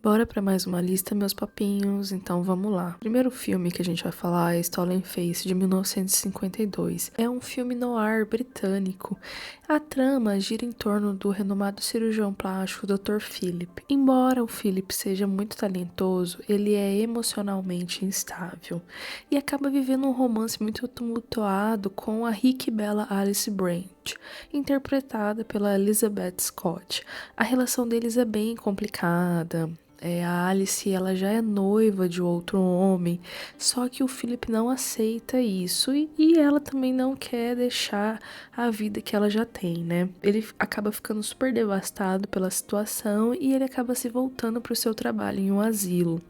Bora para mais uma lista, meus papinhos, então vamos lá. O primeiro filme que a gente vai falar é Stolen Face, de 1952. É um filme noir britânico. A trama gira em torno do renomado cirurgião plástico Dr. Philip. Embora o Philip seja muito talentoso, ele é emocionalmente instável e acaba vivendo um romance muito tumultuado com a rica e bela Alice Brand, interpretada pela Elizabeth Scott. A relação deles é bem complicada. A Alice, ela já é noiva de outro homem, só que o Philip não aceita isso e ela também não quer deixar a vida que ela já tem, né? Ele acaba ficando super devastado pela situação e ele acaba se voltando para o seu trabalho em um asilo.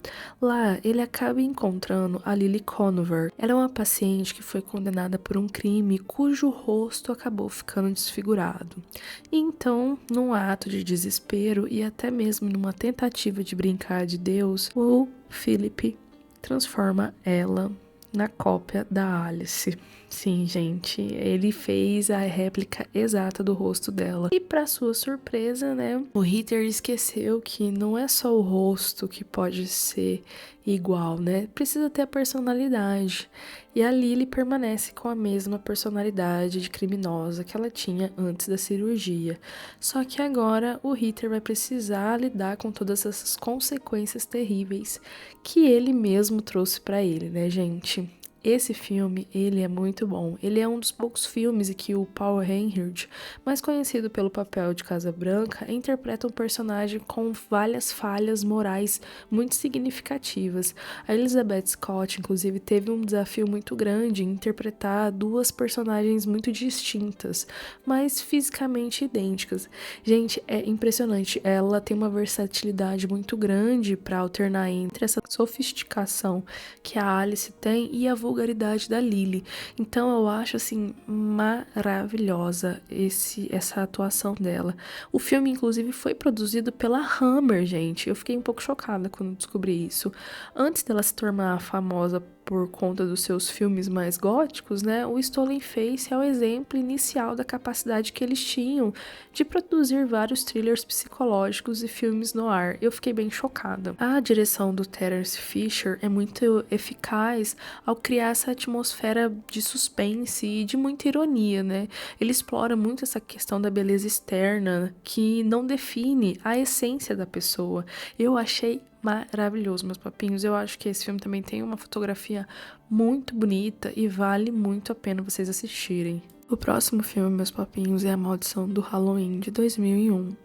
Lá, ele acaba encontrando a Lily Conover. Ela é uma paciente que foi condenada por um crime cujo rosto acabou ficando desfigurado. Então, num ato de desespero e até mesmo numa tentativa de brincar de Deus, o Philip transforma ela na cópia da Alice. Sim, gente, ele fez a réplica exata do rosto dela. E para sua surpresa, né, o Heather esqueceu que não é só o rosto que pode ser igual, né? Precisa ter a personalidade. E a Lily permanece com a mesma personalidade de criminosa que ela tinha antes da cirurgia. Só que agora o Heather vai precisar lidar com todas essas consequências terríveis que ele mesmo trouxe para ele, né, gente? Esse filme, ele é muito bom. Ele é um dos poucos filmes em que o Paul Reinhardt, mais conhecido pelo papel de Casa Branca, interpreta um personagem com várias falhas morais muito significativas. A Elizabeth Scott, inclusive, teve um desafio muito grande em interpretar duas personagens muito distintas, mas fisicamente idênticas. Gente, é impressionante. Ela tem uma versatilidade muito grande para alternar entre essa sofisticação que a Alice tem e a vulgaridade da Lily. Então eu acho assim maravilhosa essa atuação dela. O filme inclusive foi produzido pela Hammer, gente. Eu fiquei um pouco chocada quando descobri isso. Antes dela se tornar famosa por conta dos seus filmes mais góticos, né? O Stolen Face é o exemplo inicial da capacidade que eles tinham de produzir vários thrillers psicológicos e filmes no ar. Eu fiquei bem chocada. A direção do Terence Fisher é muito eficaz ao criar essa atmosfera de suspense e de muita ironia, né? Ele explora muito essa questão da beleza externa que não define a essência da pessoa. Eu achei maravilhoso, meus papinhos. Eu acho que esse filme também tem uma fotografia muito bonita e vale muito a pena vocês assistirem. O próximo filme, meus papinhos, é A Maldição do Halloween, de 2001.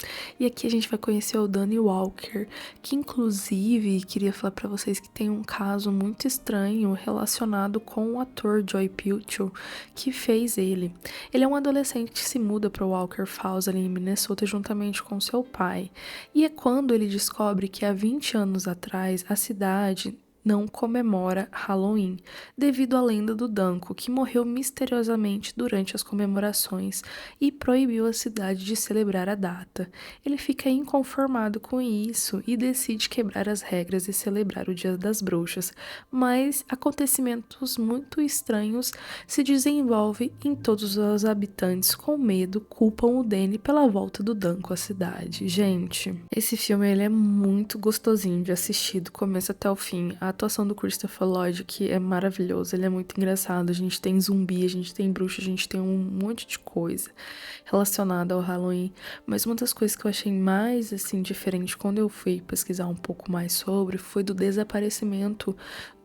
E aqui a gente vai conhecer o Danny Walker, que inclusive queria falar pra vocês que tem um caso muito estranho relacionado com o ator Joy Pilcher, que fez ele. Ele é um adolescente que se muda para Walker Falls, ali em Minnesota, juntamente com seu pai. E é quando ele descobre que há 20 anos atrás a cidade não comemora Halloween, devido à lenda do Danko, que morreu misteriosamente durante as comemorações e proibiu a cidade de celebrar a data. Ele fica inconformado com isso e decide quebrar as regras e celebrar o Dia das Bruxas, mas acontecimentos muito estranhos se desenvolvem em todos os habitantes com medo culpam o Danny pela volta do Danko à cidade. Gente, esse filme ele é muito gostosinho de assistir do começo até o fim. A atuação do Christopher Lloyd que é maravilhoso, ele é muito engraçado. A gente tem zumbi, a gente tem bruxa, a gente tem um monte de coisa relacionada ao Halloween. Mas uma das coisas que eu achei mais assim diferente quando eu fui pesquisar um pouco mais sobre foi do desaparecimento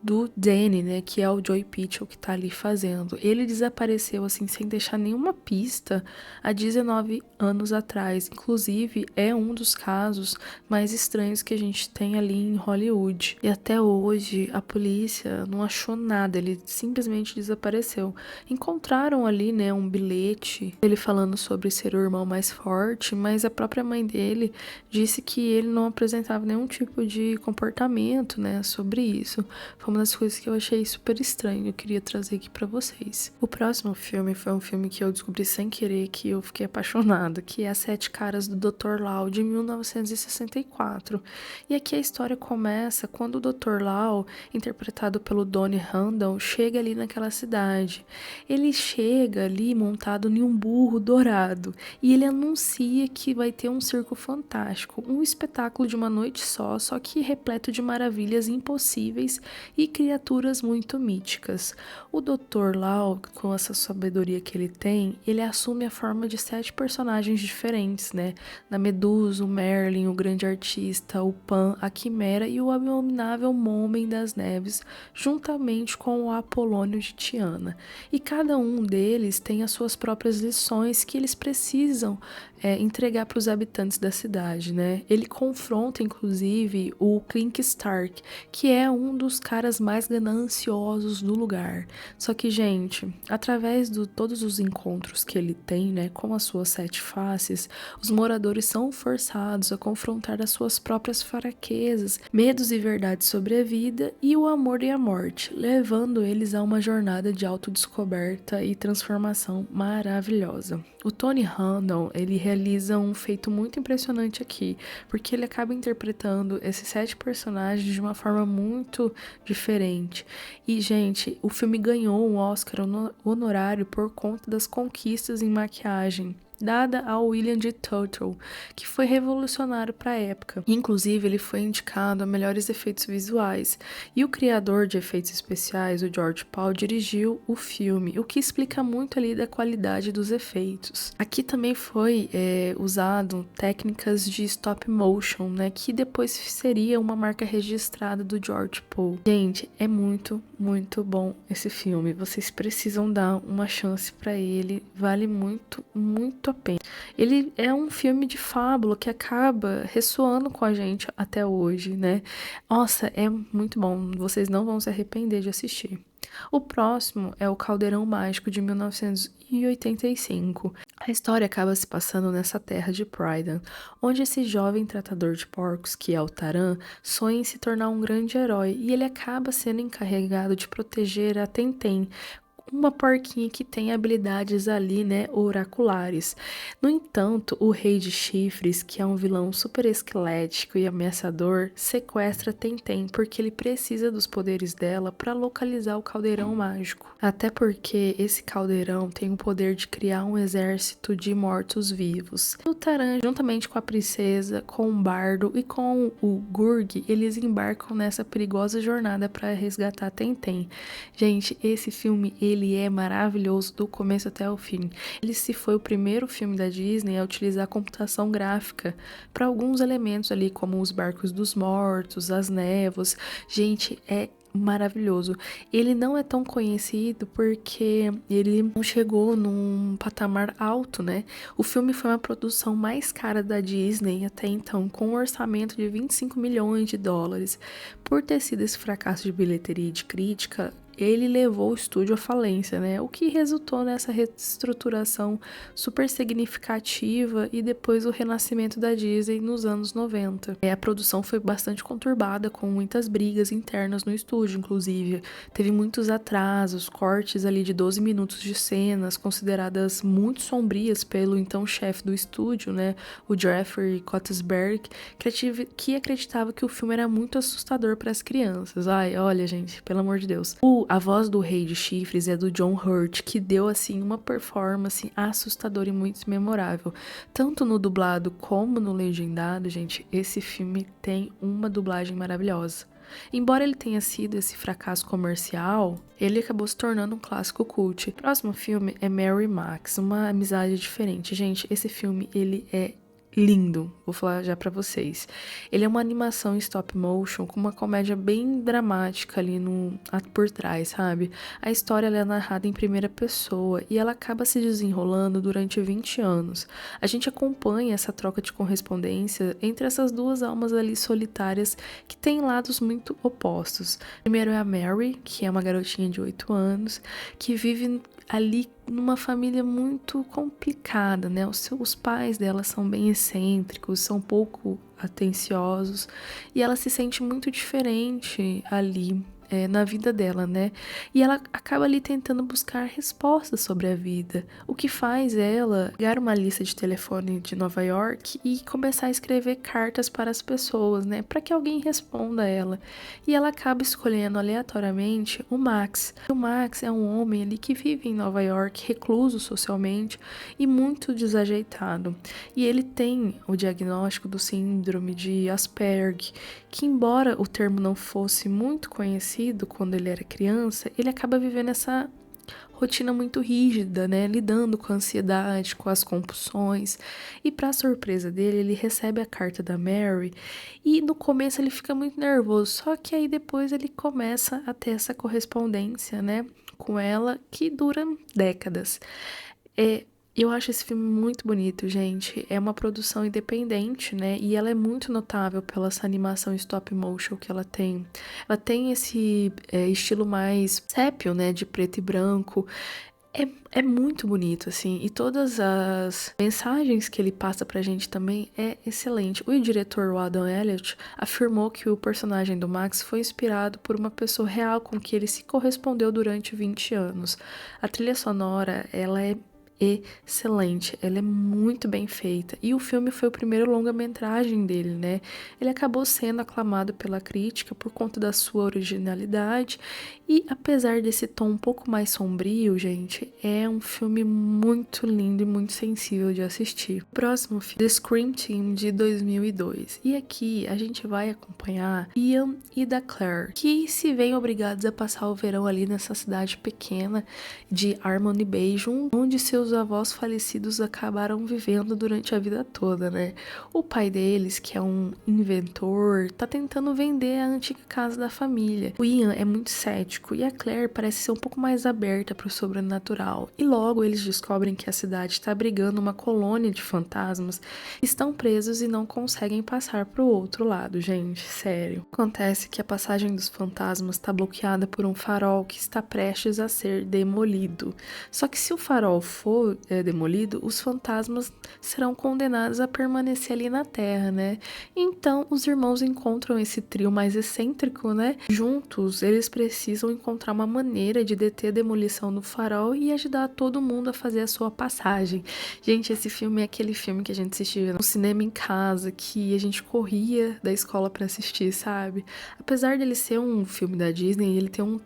do Danny, né, que é o Joy Pitchell que tá ali fazendo. Ele desapareceu assim sem deixar nenhuma pista há 19 anos atrás. Inclusive, é um dos casos mais estranhos que a gente tem ali em Hollywood. E até hoje a polícia não achou nada, ele simplesmente desapareceu. Encontraram ali, né, um bilhete, ele falando sobre ser o irmão mais forte, mas a própria mãe dele disse que ele não apresentava nenhum tipo de comportamento, né, sobre isso. Foi uma das coisas que eu achei super estranho, eu queria trazer aqui pra vocês. O próximo filme foi um filme que eu descobri sem querer, que eu fiquei apaixonada, que é As Sete Caras do Dr. Lau, de 1964. E aqui a história começa quando o Dr. Lau Lau, interpretado pelo Donnie Randall, chega ali naquela cidade. Ele chega ali montado em um burro dourado e ele anuncia que vai ter um circo fantástico, um espetáculo de uma noite só que repleto de maravilhas impossíveis e criaturas muito míticas. O Dr. Lau, com essa sabedoria que ele tem, ele assume a forma de 7 personagens diferentes, né? Na Medusa, o Merlin, o Grande Artista, o Pan, a Quimera e o Abominável Homem das Neves, juntamente com o Apolônio de Tiana. E cada um deles tem as suas próprias lições que eles precisam entregar para os habitantes da cidade, né? Ele confronta, inclusive, o Clink Stark, que é um dos caras mais gananciosos do lugar. Só que, gente, através de todos os encontros que ele tem, né, com as suas 7 faces, os moradores são forçados a confrontar as suas próprias fraquezas, medos e verdades sobre a vida e o amor e a morte, levando eles a uma jornada de autodescoberta e transformação maravilhosa. O Tony Randall, ele realiza um feito muito impressionante aqui, porque ele acaba interpretando esses 7 personagens de uma forma muito diferente. E, gente, o filme ganhou um Oscar honorário por conta das conquistas em maquiagem dada ao William G. Turtle, que foi revolucionário para a época. Inclusive, ele foi indicado a melhores efeitos visuais. E o criador de efeitos especiais, o George Pal, dirigiu o filme, o que explica muito ali da qualidade dos efeitos. Aqui também foi usado técnicas de stop motion, né, que depois seria uma marca registrada do George Pal. Gente, é muito, muito bom esse filme. Vocês precisam dar uma chance para ele. Vale muito, muito a pena. Ele é um filme de fábula que acaba ressoando com a gente até hoje, né? Nossa, é muito bom. Vocês não vão se arrepender de assistir. O próximo é o Caldeirão Mágico de 1985. A história acaba se passando nessa terra de Prydan, onde esse jovem tratador de porcos, que é o Taran, sonha em se tornar um grande herói e ele acaba sendo encarregado de proteger a Tenten, uma porquinha que tem habilidades ali, né, oraculares. No entanto, o Rei de Chifres, que é um vilão super esquelético e ameaçador, sequestra Tenten porque ele precisa dos poderes dela para localizar o caldeirão mágico. Até porque esse caldeirão tem o poder de criar um exército de mortos-vivos. O Taran, juntamente com a princesa, com o bardo e com o Gurg, eles embarcam nessa perigosa jornada para resgatar Tenten. Gente, esse filme, ele é maravilhoso do começo até o fim. Ele se foi o primeiro filme da Disney a utilizar a computação gráfica para alguns elementos ali, como os barcos dos mortos, as névoas. Gente, é maravilhoso. Ele não é tão conhecido porque ele não chegou num patamar alto, né? O filme foi uma produção mais cara da Disney até então, com um orçamento de 25 milhões de dólares. Por ter sido esse fracasso de bilheteria e de crítica, ele levou o estúdio à falência, né? O que resultou nessa reestruturação super significativa e depois o renascimento da Disney nos anos 90. A produção foi bastante conturbada, com muitas brigas internas no estúdio, inclusive. Teve muitos atrasos, cortes ali de 12 minutos de cenas, consideradas muito sombrias pelo então chefe do estúdio, né? O Jeffrey Katzenberg, que acreditava que o filme era muito assustador para as crianças. Ai, olha, gente, pelo amor de Deus. A voz do Rei de Chifres é do John Hurt, que deu assim uma performance assustadora e muito memorável. Tanto no dublado como no legendado, gente, esse filme tem uma dublagem maravilhosa. Embora ele tenha sido esse fracasso comercial, ele acabou se tornando um clássico cult. O próximo filme é Mary Max, uma amizade diferente. Gente, esse filme, ele é lindo, vou falar já pra vocês. Ele é uma animação em stop motion com uma comédia bem dramática ali por trás, sabe? A história ela é narrada em primeira pessoa e ela acaba se desenrolando durante 20 anos. A gente acompanha essa troca de correspondência entre essas duas almas ali solitárias que têm lados muito opostos. Primeiro é a Mary, que é uma garotinha de 8 anos, que vive ali numa família muito complicada, né? Os pais dela são bem excêntricos, são pouco atenciosos e ela se sente muito diferente ali. na vida dela, né? E ela acaba ali tentando buscar respostas sobre a vida, o que faz ela pegar uma lista de telefone de Nova York e começar a escrever cartas para as pessoas, né? Para que alguém responda a ela. E ela acaba escolhendo aleatoriamente o Max. O Max é um homem ali que vive em Nova York, recluso socialmente e muito desajeitado. E ele tem o diagnóstico do síndrome de Asperger, que embora o termo não fosse muito conhecido quando ele era criança, ele acaba vivendo essa rotina muito rígida, né, lidando com a ansiedade, com as compulsões. E para surpresa dele, ele recebe a carta da Mary e no começo ele fica muito nervoso, só que aí depois ele começa a ter essa correspondência, né, com ela que dura décadas. É, eu acho esse filme muito bonito, gente. É uma produção independente, né? E ela é muito notável pela essa animação stop motion que ela tem. Ela tem esse estilo mais sépio, né? De preto e branco. É muito bonito, assim. E todas as mensagens que ele passa pra gente também é excelente. O diretor, o Adam Elliott, afirmou que o personagem do Max foi inspirado por uma pessoa real com que ele se correspondeu durante 20 anos. A trilha sonora, ela é excelente, ela é muito bem feita e o filme foi o primeiro longa-metragem dele, né? Ele acabou sendo aclamado pela crítica por conta da sua originalidade e apesar desse tom um pouco mais sombrio, gente, é um filme muito lindo e muito sensível de assistir. O próximo filme, The Scream Team de 2002, e aqui a gente vai acompanhar Ian e da Claire, que se veem obrigados a passar o verão ali nessa cidade pequena de Harmony Bay, onde seus avós falecidos acabaram vivendo durante a vida toda, né? O pai deles, que é um inventor, tá tentando vender a antiga casa da família. O Ian é muito cético e a Claire parece ser um pouco mais aberta para o sobrenatural. E logo eles descobrem que a cidade está abrigando uma colônia de fantasmas, estão presos e não conseguem passar para o outro lado, gente, sério. Acontece que a passagem dos fantasmas está bloqueada por um farol que está prestes a ser demolido. Só que se o farol for demolido, os fantasmas serão condenados a permanecer ali na Terra, né? Então, os irmãos encontram esse trio mais excêntrico, né? Juntos, eles precisam encontrar uma maneira de deter a demolição do farol e ajudar todo mundo a fazer a sua passagem. Gente, esse filme é aquele filme que a gente assistia no cinema em casa, que a gente corria da escola para assistir, sabe? Apesar dele ser um filme da Disney, ele tem um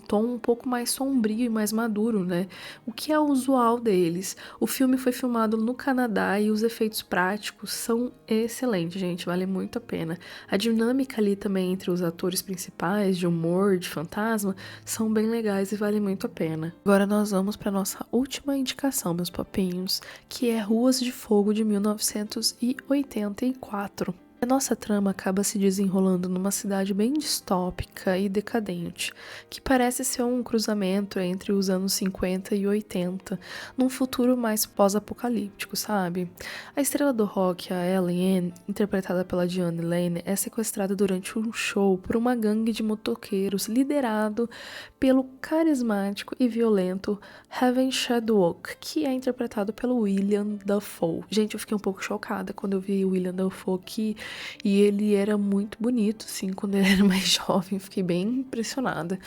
tom um pouco mais sombrio e mais maduro, né? O que é usual deles. O filme foi filmado no Canadá e os efeitos práticos são excelentes, gente, vale muito a pena. A dinâmica ali também entre os atores principais, de humor, de fantasma, são bem legais e vale muito a pena. Agora nós vamos para nossa última indicação, meus papinhos, que é Ruas de Fogo de 1984. A nossa trama acaba se desenrolando numa cidade bem distópica e decadente, que parece ser um cruzamento entre os anos 50 e 80, num futuro mais pós-apocalíptico, sabe? A estrela do rock, a Ellen Ann, interpretada pela Diane Lane, é sequestrada durante um show por uma gangue de motoqueiros liderado pelo carismático e violento Heaven Shadwock, que é interpretado pelo William Dafoe. Gente, eu fiquei um pouco chocada quando eu vi o William Dafoe aqui. E ele era muito bonito, assim, quando ele era mais jovem, fiquei bem impressionada.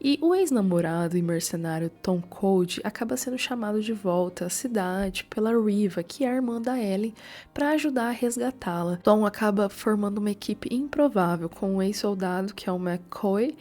E o ex-namorado e mercenário Tom Cole acaba sendo chamado de volta à cidade pela Riva, que é a irmã da Ellie, para ajudar a resgatá-la. Tom acaba formando uma equipe improvável com um ex-soldado, que é o McCoy,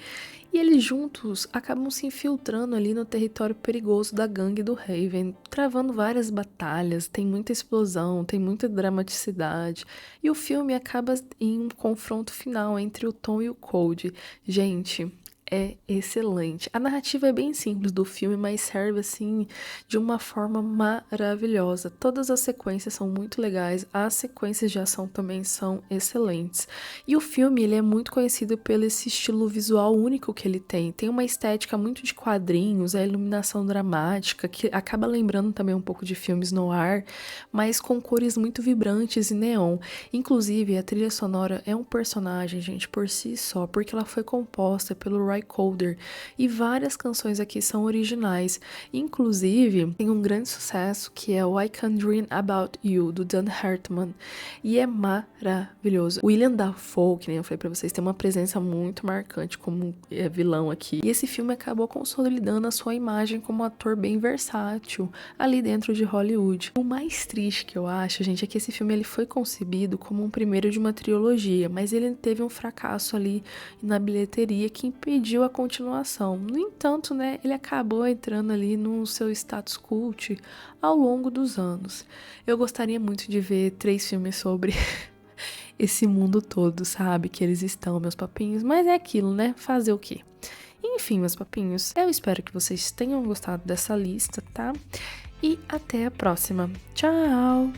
e eles juntos acabam se infiltrando ali no território perigoso da gangue do Raven, travando várias batalhas, tem muita explosão, tem muita dramaticidade. E o filme acaba em um confronto final entre o Tom e o Cold. Gente, é excelente. A narrativa é bem simples do filme, mas serve assim de uma forma maravilhosa. Todas as sequências são muito legais, as sequências de ação também são excelentes. E o filme, ele é muito conhecido pelo esse estilo visual único que ele tem. Tem uma estética muito de quadrinhos, a iluminação dramática, que acaba lembrando também um pouco de filmes noir, mas com cores muito vibrantes e neon. Inclusive, a trilha sonora é um personagem, gente, por si só, porque ela foi composta pelo Tricorder, e várias canções aqui são originais. Inclusive, tem um grande sucesso que é o I Can Dream About You, do Dan Hartman, e é maravilhoso. O William Dafoe, que nem eu falei pra vocês, tem uma presença muito marcante como vilão aqui. E esse filme acabou consolidando a sua imagem como um ator bem versátil ali dentro de Hollywood. O mais triste que eu acho, gente, é que esse filme ele foi concebido como um primeiro de uma trilogia, mas ele teve um fracasso ali na bilheteria que impediu a continuação. No entanto, né, ele acabou entrando ali no seu status cult ao longo dos anos. Eu gostaria muito de ver 3 filmes sobre esse mundo todo, sabe? Que eles estão, meus papinhos, mas é aquilo, né? Fazer o quê? Enfim, meus papinhos, eu espero que vocês tenham gostado dessa lista, tá? E até a próxima. Tchau!